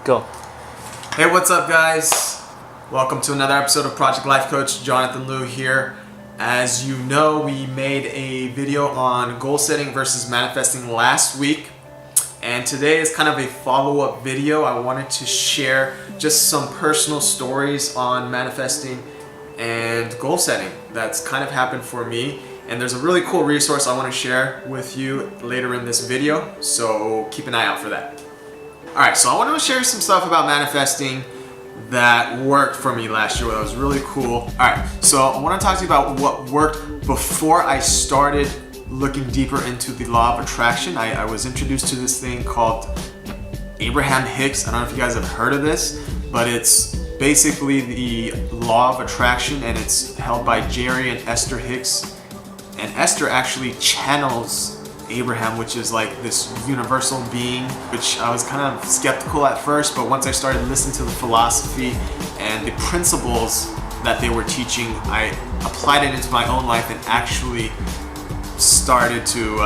Go. Hey, what's up, guys? Welcome to another episode of Project Life Coach. Jonathan Liu here. As you know, we made a video on goal setting versus manifesting last week. And today is kind of a follow-up video. I wanted to share just some personal stories on manifesting and goal setting that's kind of happened for me. And there's a really cool resource I want to share with you later in this video, so keep an eye out for that. Alright, so I want to share some stuff about manifesting that worked for me last year that was really cool. Alright, so I want to talk to you about what worked before I started looking deeper into the law of attraction. I was introduced to this thing called Abraham Hicks. I don't know if you guys have heard of this, but it's basically the law of attraction, and it's held by Jerry and Esther Hicks. And Esther actually channels Abraham, which is like this universal being, which I was kind of skeptical at first, but once I started listening to the philosophy and the principles that they were teaching, I applied it into my own life and actually started to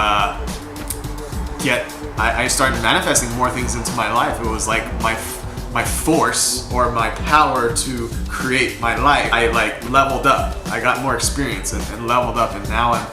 I started manifesting more things into my life. It was like my force or my power to create my life. I like leveled up. I got more experience and leveled up, and now I'm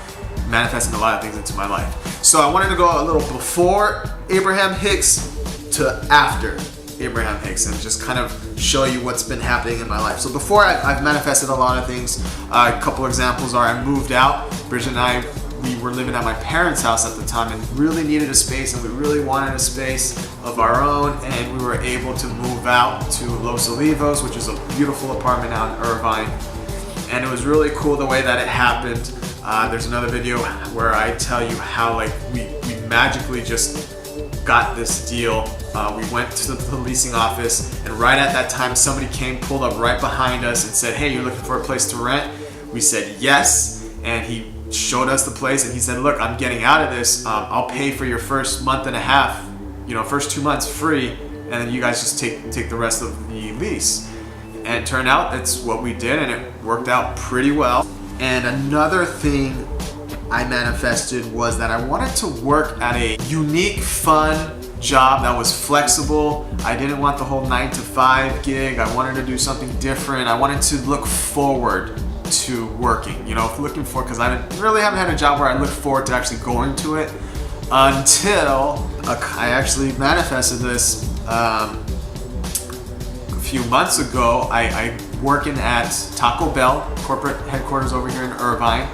manifesting a lot of things into my life. So I wanted to go a little before Abraham Hicks to after Abraham Hicks and just kind of show you what's been happening in my life. So before I've manifested a lot of things. A couple examples are I moved out. Bridget and I, we were living at my parents' house at the time and really needed a space, and we really wanted a space of our own, and we were able to move out to Los Olivos, which is a beautiful apartment out in Irvine. And it was really cool the way that it happened. There's another video where I tell you how like we magically just got this deal. We went to the leasing office, and right at that time somebody came, pulled up right behind us and said, "Hey, you're looking for a place to rent?" We said yes, and he showed us the place, and he said, "Look, I'm getting out of this. I'll pay for your first month and a half, first 2 months free, and then you guys just take the rest of the lease." And it turned out that's what we did, and it worked out pretty well. And another thing I manifested was that I wanted to work at a unique, fun job that was flexible. I didn't want the whole 9-to-5 gig. I wanted to do something different. I wanted to look forward to working, because I really haven't had a job where I look forward to actually going to it until I actually manifested this a few months ago. I working at Taco Bell, corporate headquarters over here in Irvine,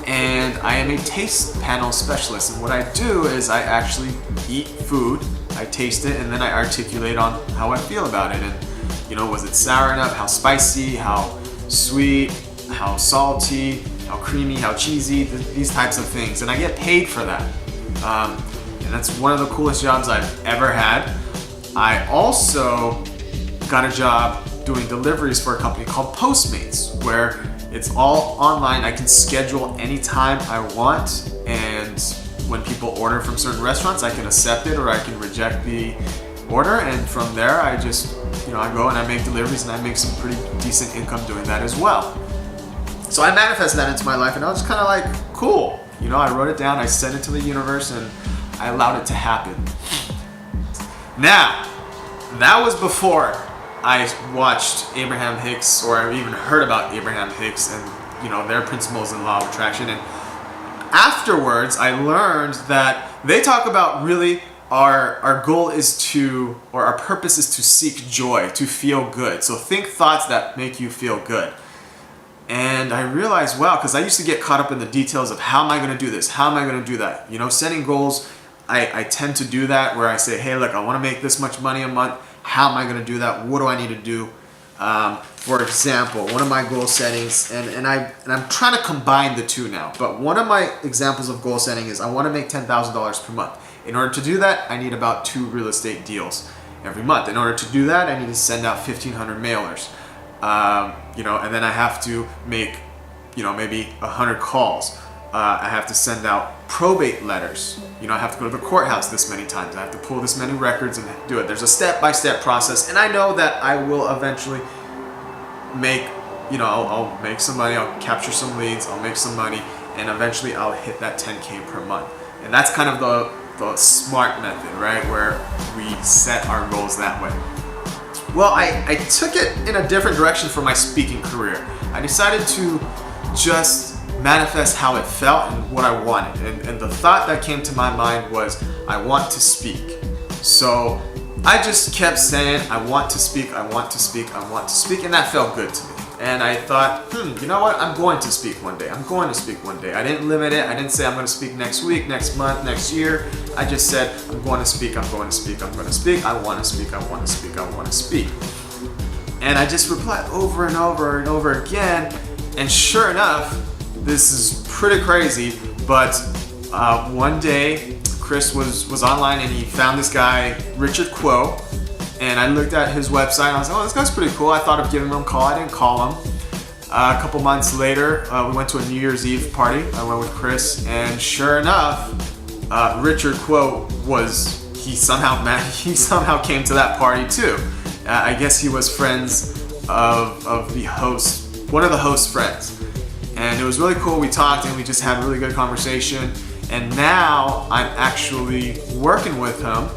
and I am a taste panel specialist. And what I do is I actually eat food, I taste it, and then I articulate on how I feel about it. And was it sour enough, how spicy, how sweet, how salty, how creamy, how cheesy, these types of things. And I get paid for that. And that's one of the coolest jobs I've ever had. I also got a job doing deliveries for a company called Postmates, where it's all online. I can schedule anytime I want, and when people order from certain restaurants, I can accept it or I can reject the order, and from there I just I go and I make deliveries, and I make some pretty decent income doing that as well. So I manifested that into my life, and I was kind of like, cool. I wrote it down, I sent it to the universe, and I allowed it to happen. Now, that was before I watched Abraham Hicks, or I even heard about Abraham Hicks and their principles in law of attraction. And afterwards, I learned that they talk about really our goal is to, or our purpose is to seek joy, to feel good. So think thoughts that make you feel good. And I realized, wow, because I used to get caught up in the details of how am I going to do this? How am I going to do that? Setting goals, I tend to do that where I say, hey, look, I want to make this much money a month. How am I going to do that? What do I need to do? For example, one of my goal settings, and I'm trying to combine the two now, but one of my examples of goal setting is I want to make $10,000 per month. In order to do that, I need about 2 real estate deals every month. In order to do that, I need to send out 1,500 mailers. And then I have to make, maybe 100 calls. I have to send out probate letters. I have to go to the courthouse this many times. I have to pull this many records and do it. There's a step-by-step process, and I know that I will eventually make, I'll make some money, I'll capture some leads, I'll make some money, and eventually I'll hit that 10K per month. And that's kind of the smart method, right? Where we set our goals that way. Well, I took it in a different direction for my speaking career. I decided to just manifest how it felt and what I wanted. And the thought that came to my mind was, I want to speak. So I just kept saying, I want to speak, I want to speak, I want to speak, and that felt good to me. And I thought, you know what? I'm going to speak one day. I'm going to speak one day. I didn't limit it. I didn't say I'm going to speak next week, next month, next year. I just said, I'm going to speak, I'm going to speak, I'm going to speak, I want to speak, I want to speak, I want to speak. And I just replied over and over and over again. And sure enough, this is pretty crazy, but one day Chris was online and he found this guy, Richard Kuo. And I looked at his website and I was like, oh, this guy's pretty cool. I thought of giving him a call. I didn't call him. A couple months later, we went to a New Year's Eve party. I went with Chris, and sure enough, Richard Kuo he somehow came to that party too. I guess he was friends of the host, one of the host's friends. And it was really cool. We talked and we just had a really good conversation. And now I'm actually working with him.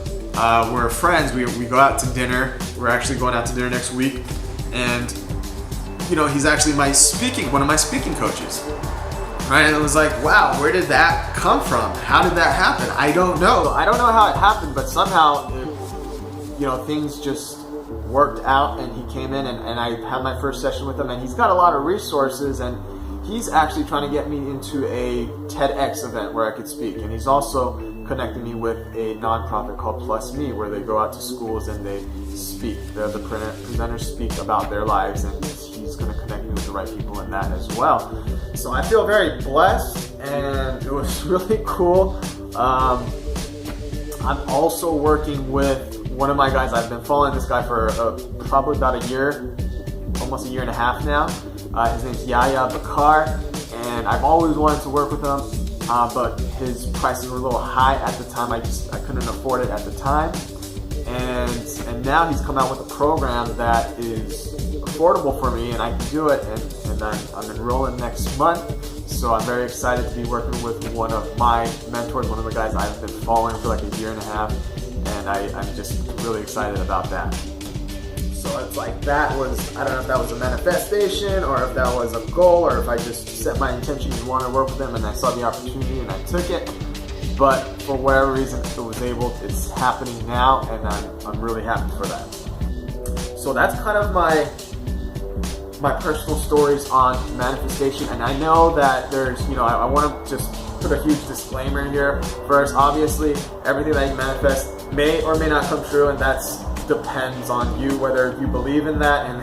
We're friends. We go out to dinner. We're actually going out to dinner next week, and he's actually one of my speaking coaches. Right? And it was like, wow, where did that come from? How did that happen? I don't know. I don't know how it happened, but somehow, things just worked out, and he came in, and I had my first session with him, and he's got a lot of resources, and he's actually trying to get me into a TEDx event where I could speak, and he's also connecting me with a nonprofit called Plus Me, where they go out to schools and they speak. The presenters speak about their lives, and he's going to connect me with the right people in that as well. So I feel very blessed, and it was really cool. I'm also working with one of my guys. I've been following this guy for probably about a year, almost a year and a half now. His name's Yahya Bakar, and I've always wanted to work with him. But his prices were a little high at the time. I couldn't afford it at the time, and now he's come out with a program that is affordable for me, and I can do it. And I'm enrolling next month, so I'm very excited to be working with one of my mentors, one of the guys I've been following for like a year and a half, and I'm just really excited about that. So it's like I don't know if that was a manifestation or if that was a goal or if I just set my intention to want to work with them and I saw the opportunity and I took it. But for whatever reason, it's happening now, and I'm really happy for that. So that's kind of my personal stories on manifestation. And I know that there's, I want to just put a huge disclaimer here. First, obviously, everything that you manifest may or may not come true, and that's depends on you, whether you believe in that and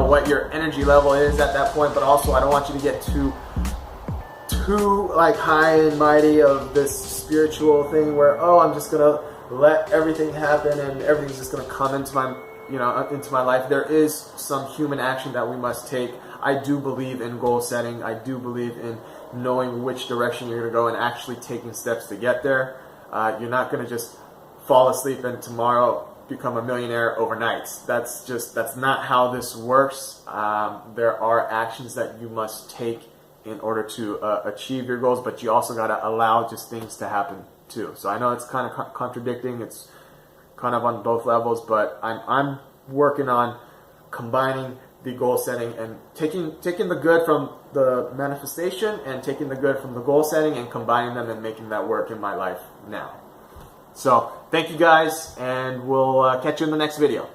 what your energy level is at that point. But also, I don't want you to get too like high and mighty of this spiritual thing where, oh, I'm just gonna let everything happen and everything's just gonna come into my life. There is some human action that we must take. I do believe in goal setting. I do believe in knowing which direction you're gonna go and actually taking steps to get there. You're not gonna just fall asleep and tomorrow become a millionaire overnight. That's not how this works. There are actions that you must take in order to achieve your goals, but you also got to allow just things to happen too. So I know it's kind of contradicting. It's kind of on both levels, but I'm working on combining the goal setting and taking the good from the manifestation and taking the good from the goal setting and combining them and making that work in my life now. So thank you guys, and we'll catch you in the next video.